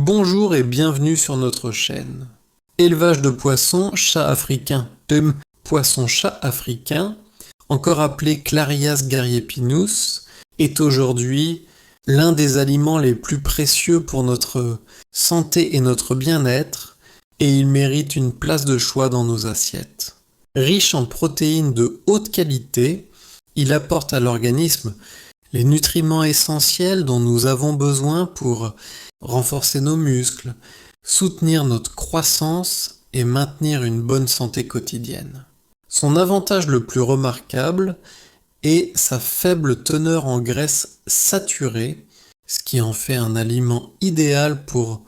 Bonjour et bienvenue sur notre chaîne. Élevage de poissons chat africain. Le poisson-chat africain, encore appelé Clarias garriepinus, est aujourd'hui l'un des aliments les plus précieux pour notre santé et notre bien-être, et il mérite une place de choix dans nos assiettes. Riche en protéines de haute qualité, il apporte à l'organisme les nutriments essentiels dont nous avons besoin pour renforcer nos muscles, soutenir notre croissance et maintenir une bonne santé quotidienne. Son avantage le plus remarquable est sa faible teneur en graisses saturées, ce qui en fait un aliment idéal pour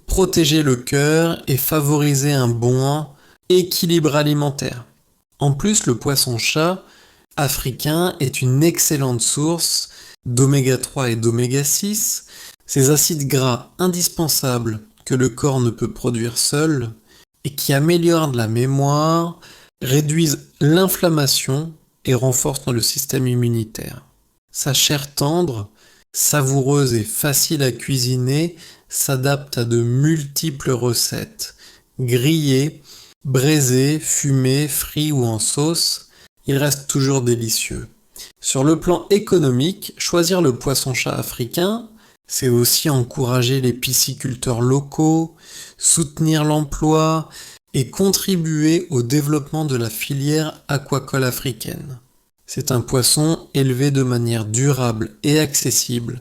protéger le cœur et favoriser un bon équilibre alimentaire. En plus, le poisson-chat africain est une excellente source d'oméga 3 et d'oméga 6, ces acides gras indispensables que le corps ne peut produire seul et qui améliorent la mémoire, réduisent l'inflammation et renforcent le système immunitaire. Sa chair tendre, savoureuse et facile à cuisiner s'adapte à de multiples recettes. Grillé, braisé, fumé, frit ou en sauce, il reste toujours délicieux. Sur le plan économique, choisir le poisson-chat africain, c'est aussi encourager les pisciculteurs locaux, soutenir l'emploi et contribuer au développement de la filière aquacole africaine. C'est un poisson élevé de manière durable et accessible,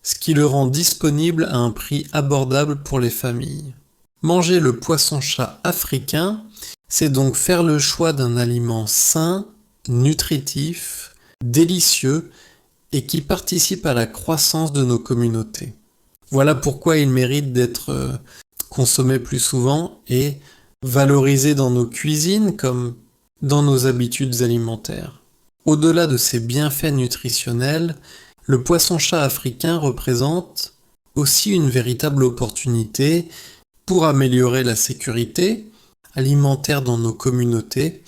ce qui le rend disponible à un prix abordable pour les familles. Manger le poisson-chat africain, c'est donc faire le choix d'un aliment sain, nutritif, délicieux et qui participe à la croissance de nos communautés. Voilà pourquoi il mérite d'être consommé plus souvent et valorisé dans nos cuisines comme dans nos habitudes alimentaires. Au-delà de ses bienfaits nutritionnels, le poisson-chat africain représente aussi une véritable opportunité pour améliorer la sécurité alimentaire dans nos communautés,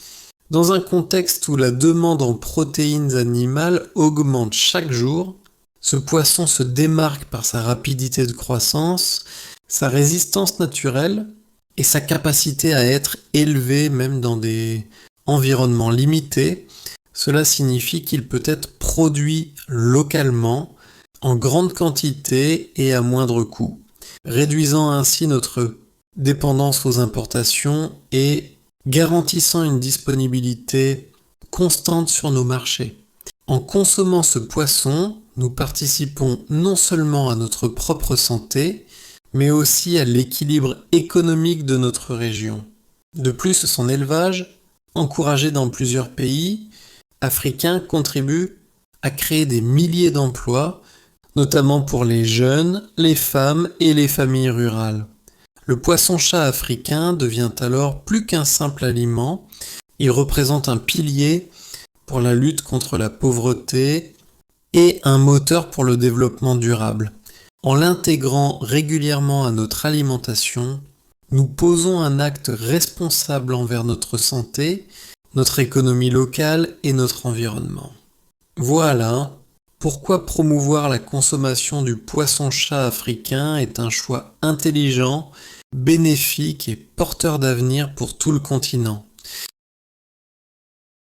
dans un contexte où la demande en protéines animales augmente chaque jour. Ce poisson se démarque par sa rapidité de croissance, sa résistance naturelle et sa capacité à être élevé même dans des environnements limités. Cela signifie qu'il peut être produit localement, en grande quantité et à moindre coût, réduisant ainsi notre dépendance aux importations et garantissant une disponibilité constante sur nos marchés. En consommant ce poisson, nous participons non seulement à notre propre santé, mais aussi à l'équilibre économique de notre région. De plus, son élevage, encouragé dans plusieurs pays africains, contribue à créer des milliers d'emplois, notamment pour les jeunes, les femmes et les familles rurales. Le poisson-chat africain devient alors plus qu'un simple aliment, il représente un pilier pour la lutte contre la pauvreté et un moteur pour le développement durable. En l'intégrant régulièrement à notre alimentation, nous posons un acte responsable envers notre santé, notre économie locale et notre environnement. Voilà pourquoi promouvoir la consommation du poisson-chat africain est un choix intelligent, bénéfique et porteur d'avenir pour tout le continent.